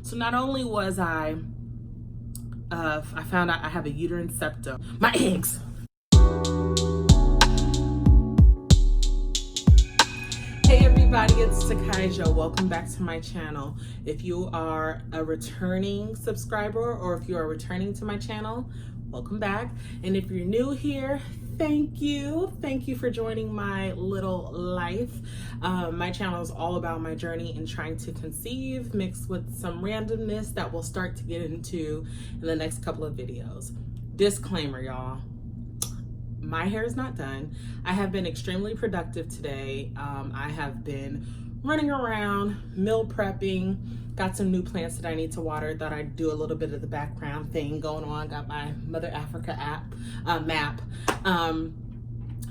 So not only was I found out I have a uterine septum, my eggs. Hey everybody, it's Takaija. Welcome back to my channel. If you are a returning subscriber or if you are returning to my channel, welcome back. And if you're new here, thank you. Thank you for joining my little life. My channel is all about my journey in trying to conceive, mixed with some randomness that we'll start to get into in the next couple of videos. Disclaimer, y'all. My hair is not done. I have been extremely productive today. I have been running around, meal prepping, got some new plants that I need to water. Thought I'd do a little bit of the background thing going on. Got my Mother Africa map.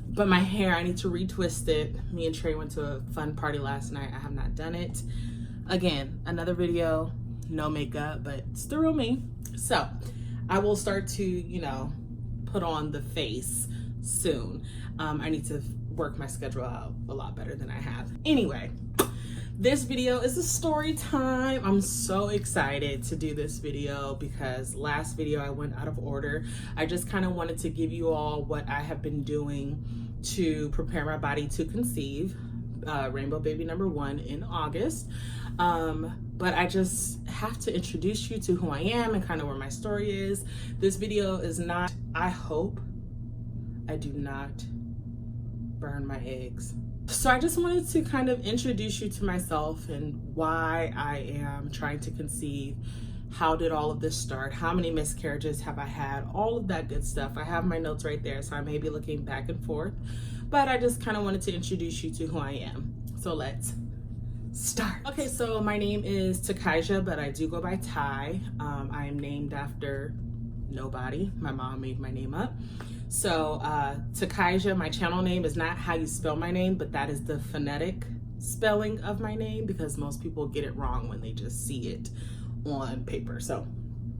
But my hair, I need to retwist it. Me and Trey went to a fun party last night. I have not done it. Again, another video, no makeup, but it's the real me. So I will start to, put on the face soon. I need to work my schedule out a lot better than I have. Anyway, this video is a story time. I'm so excited to do this video because last video I went out of order. I just kind of wanted to give you all what I have been doing to prepare my body to conceive rainbow baby number 1 in August. But I just have to introduce you to who I am and kind of where my story is. This video is not, I hope I do not burn my eggs. So I just wanted to kind of introduce you to myself and why I am trying to conceive. How did all of this start? How many miscarriages have I had? All of that good stuff. I have my notes right there, so I may be looking back and forth, but I just kind of wanted to introduce you to who I am. So let's start. Okay, so my name is Takaija, but I do go by Ty. I am named after nobody. My mom made my name up. So Takaija, my channel name is not how you spell my name, but that is the phonetic spelling of my name because most people get it wrong when they just see it on paper. So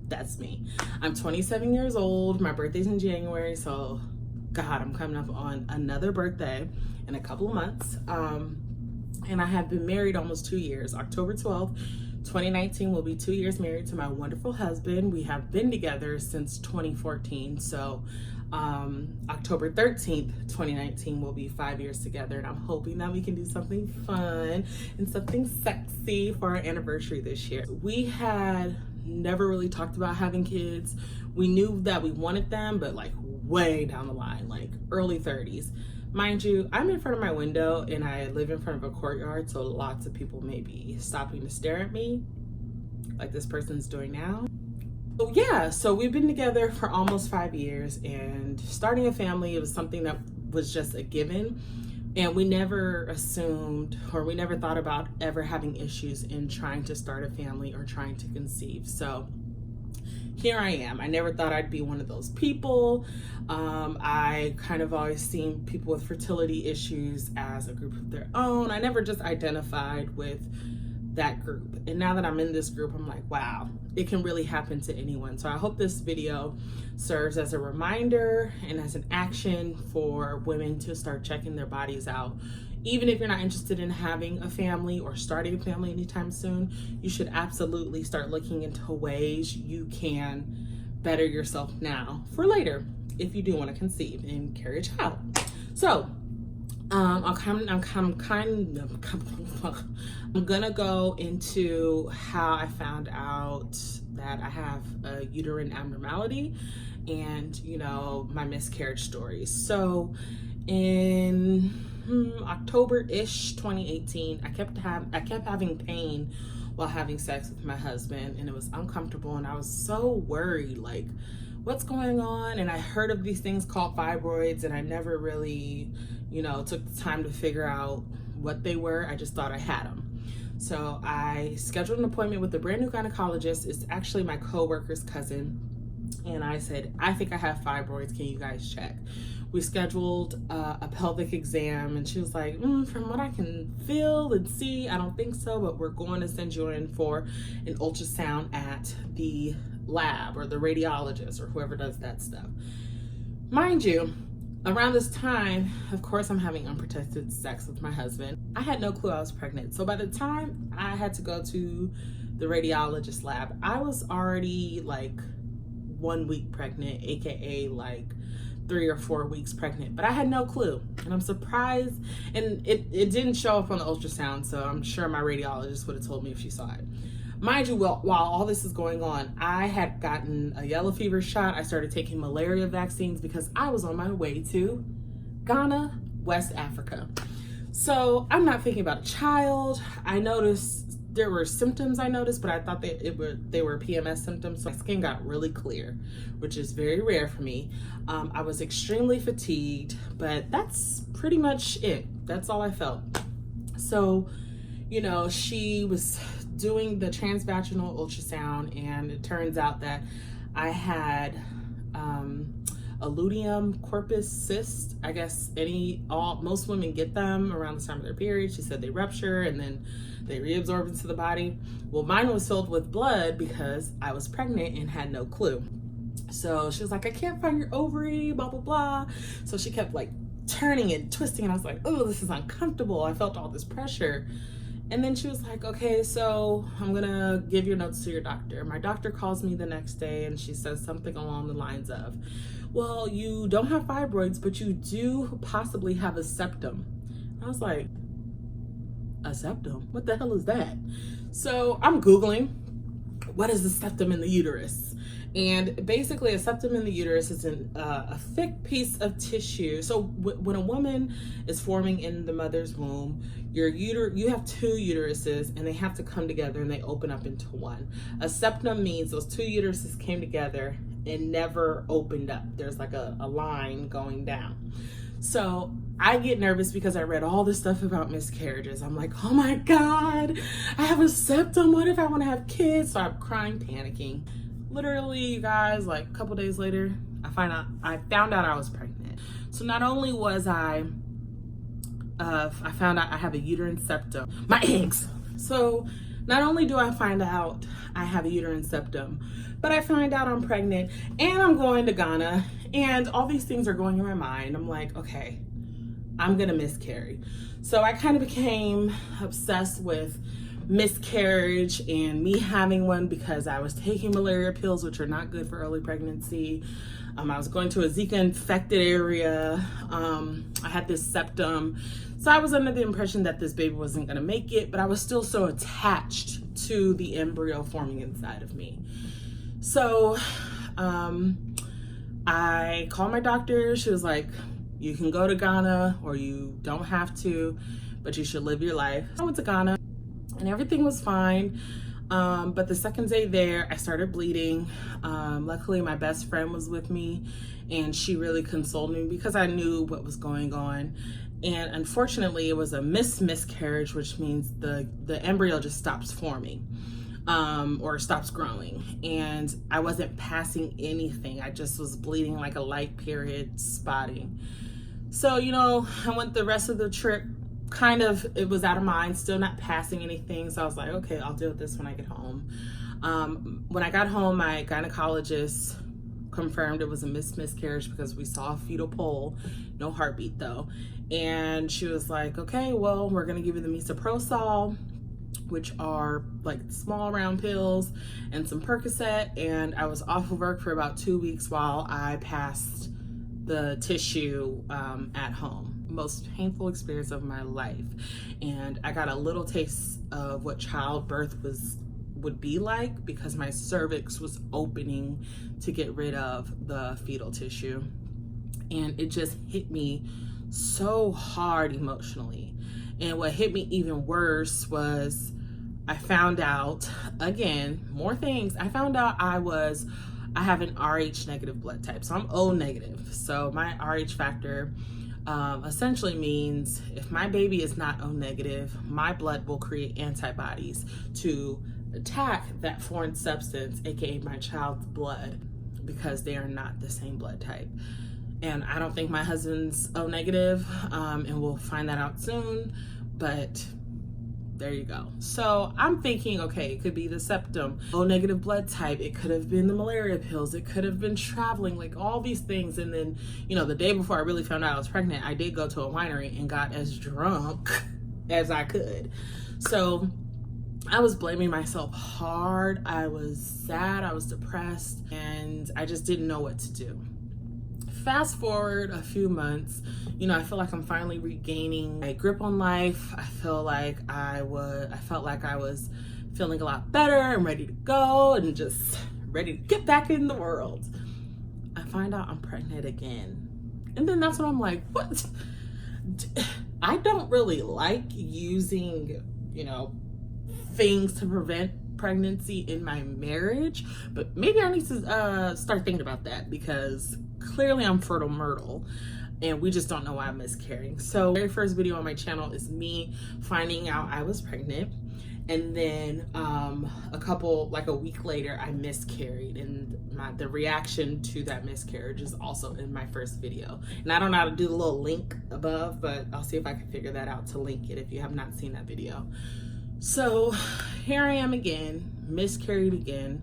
that's me. I'm 27 years old. My birthday's in January, so God, I'm coming up on another birthday in a couple of months. And I have been married almost 2 years. October 12th, 2019 will be 2 years married to my wonderful husband. We have been together since 2014. So October 13th, 2019 will be 5 years together. And I'm hoping that we can do something fun and something sexy for our anniversary this year. We had never really talked about having kids. We knew that we wanted them, but like way down the line, like early 30s. Mind you, I'm in front of my window and I live in front of a courtyard, so lots of people may be stopping to stare at me like this person's doing now. So yeah, so we've been together for almost 5 years, and starting a family, it was something that was just a given, and we never assumed or we never thought about ever having issues in trying to start a family or trying to conceive. So here I am. I never thought I'd be one of those people. I kind of always seen people with fertility issues as a group of their own. I never just identified with that group. And now that I'm in this group, I'm like, wow, it can really happen to anyone. So I hope this video serves as a reminder and as an action for women to start checking their bodies out. Even if you're not interested in having a family or starting a family anytime soon, you should absolutely start looking into ways you can better yourself now for later if you do want to conceive and carry a child. So I'm gonna go into how I found out that I have a uterine abnormality and my miscarriage story. So in October-ish 2018, I kept having pain while having sex with my husband, and it was uncomfortable, and I was so worried, like, what's going on? And I heard of these things called fibroids, and I never really took the time to figure out what they were. I just thought I had them. So I scheduled an appointment with a brand new gynecologist. It's actually my co-worker's cousin, and I said, I think I have fibroids, can you guys check? We scheduled a pelvic exam, and she was like, from what I can feel and see, I don't think so, but we're going to send you in for an ultrasound at the lab or the radiologist or whoever does that stuff. Mind you, around this time, of course, I'm having unprotected sex with my husband. I had no clue I was pregnant. So by the time I had to go to the radiologist lab, I was already like 1 week pregnant, aka like 3 or 4 weeks pregnant, but I had no clue. And I'm surprised, and it didn't show up on the ultrasound, so I'm sure my radiologist would have told me if she saw it. Mind you, while all this is going on, I had gotten a yellow fever shot. I started taking malaria vaccines because I was on my way to Ghana, West Africa. So I'm not thinking about a child. I noticed there were symptoms I noticed, but I thought they were PMS symptoms. So my skin got really clear, which is very rare for me. I was extremely fatigued, but that's pretty much it. That's all I felt. So, you know, she was doing the transvaginal ultrasound, and it turns out that I had a luteum corpus cyst. I guess most women get them around the time of their period. She said they rupture and then they reabsorb into the body. Well, mine was filled with blood because I was pregnant and had no clue. So she was like, I can't find your ovary, blah, blah, blah. So she kept like turning and twisting, and I was like, oh, this is uncomfortable. I felt all this pressure. And then she was like, okay, so I'm gonna give your notes to your doctor. My doctor calls me the next day and she says something along the lines of, well, you don't have fibroids, but you do possibly have a septum. I was like, a septum? What the hell is that? So I'm Googling, what is the septum in the uterus? And basically a septum in the uterus is a thick piece of tissue. So when a woman is forming in the mother's womb, you have 2 uteruses and they have to come together and they open up into one. A septum means those 2 uteruses came together and never opened up. There's like a line going down. So I get nervous because I read all this stuff about miscarriages. I'm like, oh my God, I have a septum. What if I want to have kids? So I'm crying, panicking. Literally, you guys, like a couple days later, I found out I was pregnant. So not only was I found out I have a uterine septum, my eggs. So not only do I find out I have a uterine septum, but I find out I'm pregnant and I'm going to Ghana, and all these things are going in my mind. I'm like, okay, I'm gonna miscarry. So I kind of became obsessed with miscarriage and me having one because I was taking malaria pills, which are not good for early pregnancy. I was going to a Zika infected area. I had this septum. So I was under the impression that this baby wasn't gonna make it, but I was still so attached to the embryo forming inside of me. So I called my doctor. She was like, you can go to Ghana or you don't have to, but you should live your life. I went to Ghana and everything was fine. But the second day there, I started bleeding. Luckily, my best friend was with me and she really consoled me because I knew what was going on. And unfortunately, it was a missed miscarriage, which means the embryo just stops forming or stops growing. And I wasn't passing anything. I just was bleeding like a light period spotting. So, you know, I went the rest of the trip it was out of mind, still not passing anything. So I was like, okay, I'll deal with this when I get home. When I got home, my gynecologist confirmed it was a missed miscarriage because we saw a fetal pole, no heartbeat though. And she was like, okay, well, we're gonna give you the misoprostol, which are like small round pills, and some Percocet. And I was off of work for about 2 weeks while I passed the tissue at home. Most painful experience of my life. And I got a little taste of what childbirth would be like because my cervix was opening to get rid of the fetal tissue. And it just hit me so hard emotionally. And what hit me even worse was I found out, again, more things. I found out I have an Rh negative blood type. So I'm O negative. So my Rh factor essentially means if my baby is not O negative, my blood will create antibodies to attack that foreign substance, aka my child's blood, because they are not the same blood type. And I don't think my husband's O negative, and we'll find that out soon, but there you go. So I'm thinking, okay, it could be the septum, O negative blood type, it could have been the malaria pills, it could have been traveling, like all these things. And then, you know, the day before I really found out I was pregnant, I did go to a winery and got as drunk as I could. So I was blaming myself hard. I was sad, I was depressed, and I just didn't know what to do. Fast forward a few months, you know, I feel like I'm finally regaining my grip on life. I felt like I was feeling a lot better and ready to go and just ready to get back in the world. I find out I'm pregnant again. And then that's when I'm like, what? I don't really like using, you know, things to prevent pregnancy in my marriage, but maybe I need to start thinking about that, because clearly I'm fertile myrtle and we just don't know why I'm miscarrying. So the very first video on my channel is me finding out I was pregnant, and then like a week later I miscarried, and the reaction to that miscarriage is also in my first video. And I don't know how to do the little link above, but I'll see if I can figure that out to link it if you have not seen that video. So here I am again, miscarried again,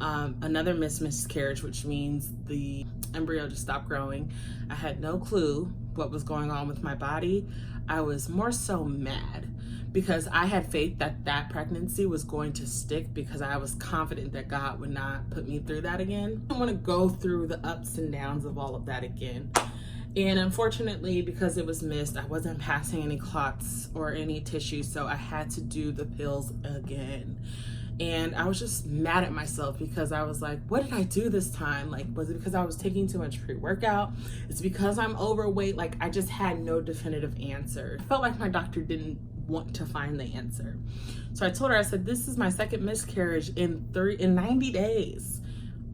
another missed miscarriage, which means the embryo just stopped growing. I had no clue what was going on with my body. I was more so mad because I had faith that that pregnancy was going to stick, because I was confident that God would not put me through that again. I don't want to go through the ups and downs of all of that again. And unfortunately, because it was missed, I wasn't passing any clots or any tissue, so I had to do the pills again. And I was just mad at myself because I was like, what did I do this time? Like, was it because I was taking too much pre-workout? It's because I'm overweight? Like, I just had no definitive answer. I felt like my doctor didn't want to find the answer. So I told her, I said, this is my second miscarriage in 90 days.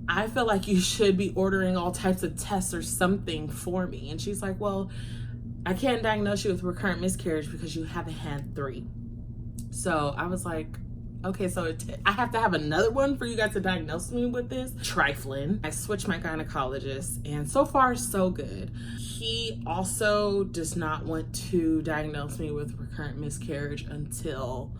I feel like you should be ordering all types of tests or something for me. And she's like, well, I can't diagnose you with recurrent miscarriage because you haven't had 3. So I was like, okay, so I have to have another one for you guys to diagnose me with this? Trifling. I switched my gynecologist, and so far so good. He also does not want to diagnose me with recurrent miscarriage until,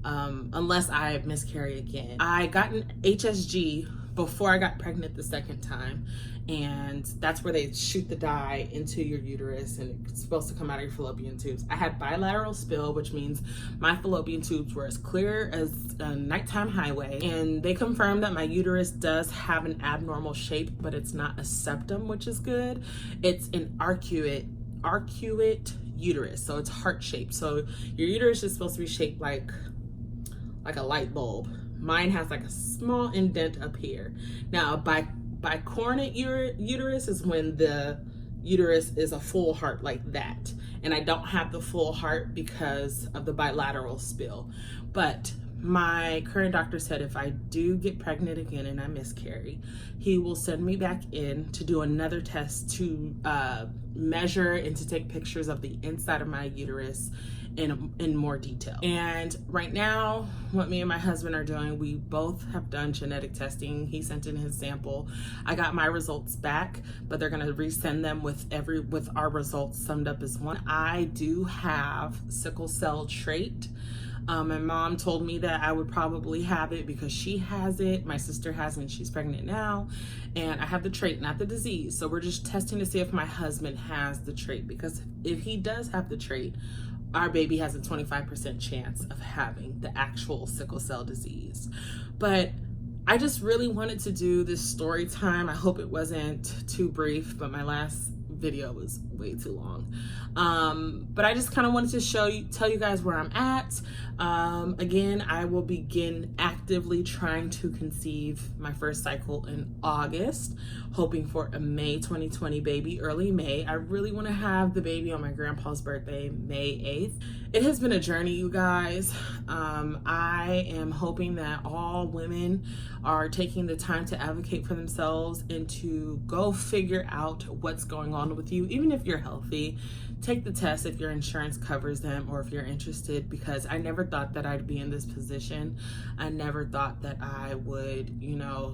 unless I miscarry again. I got an HSG before I got pregnant the second time, and that's where they shoot the dye into your uterus and it's supposed to come out of your fallopian tubes. I had bilateral spill, which means my fallopian tubes were as clear as a nighttime highway, and they confirmed that my uterus does have an abnormal shape, but it's not a septum, which is good. It's an arcuate uterus, so it's heart-shaped. So your uterus is supposed to be shaped like a light bulb. Mine has like a small indent up here. Now, bicornate uterus is when the uterus is a full heart like that. And I don't have the full heart because of the bilateral spill. But my current doctor said if I do get pregnant again and I miscarry, he will send me back in to do another test to measure and to take pictures of the inside of my uterus in more detail. And right now, what me and my husband are doing, we both have done genetic testing. He sent in his sample. I got my results back, but they're gonna resend them with our results summed up as one. I do have sickle cell trait. My mom told me that I would probably have it because she has it. My sister has it and she's pregnant now. And I have the trait, not the disease. So we're just testing to see if my husband has the trait, because if he does have the trait, our baby has a 25% chance of having the actual sickle cell disease. But I just really wanted to do this story time. I hope it wasn't too brief, but my last video was way too long. But I just kind of wanted to tell you guys where I'm at. Again, I will begin actively trying to conceive my first cycle in August, hoping for a May 2020 baby, early May. I really want to have the baby on my grandpa's birthday, May 8th. It has been a journey, you guys. I am hoping that all women are taking the time to advocate for themselves and to go figure out what's going on with you. Even if you're healthy, take the test if your insurance covers them or if you're interested, because I never thought that I'd be in this position. I never thought that I would,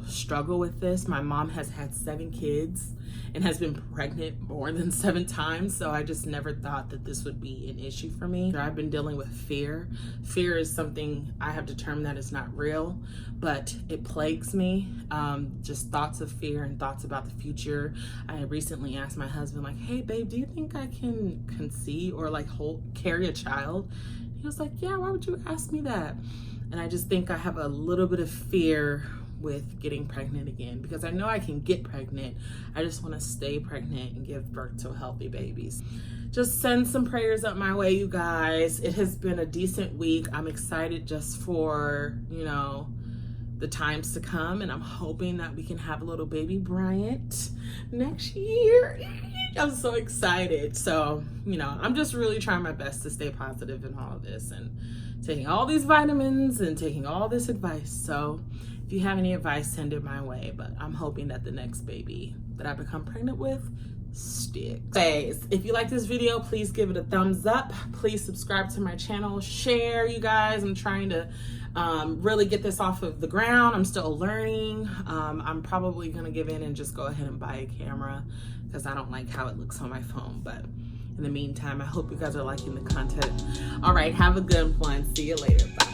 struggle with this. My mom has had 7 kids and has been pregnant more than 7 times. So I just never thought that this would be an issue for me. I've been dealing with fear. Fear is something I have determined that is not real, but it plagues me. Just thoughts of fear and thoughts about the future. I recently asked my husband, like, hey babe, do you think I can conceive or carry a child? He was like, yeah, why would you ask me that? And I just think I have a little bit of fear with getting pregnant again, because I know I can get pregnant. I just want to stay pregnant and give birth to healthy babies. Just send some prayers up my way, you guys. It has been a decent week. I'm excited just for, you know, the times to come, and I'm hoping that we can have a little baby Bryant next year. I'm so excited. So, you know, I'm just really trying my best to stay positive in all of this, and taking all these vitamins and taking all this advice. So if you have any advice, send it my way. But I'm hoping that the next baby that I become pregnant with sticks. Guys, if you like this video, please give it a thumbs up. Please subscribe to my channel. Share, you guys. I'm trying to really get this off of the ground. I'm still learning. I'm probably gonna give in and just go ahead and buy a camera, because I don't like how it looks on my phone. But in the meantime, I hope you guys are liking the content. All right, have a good one. See you later. Bye.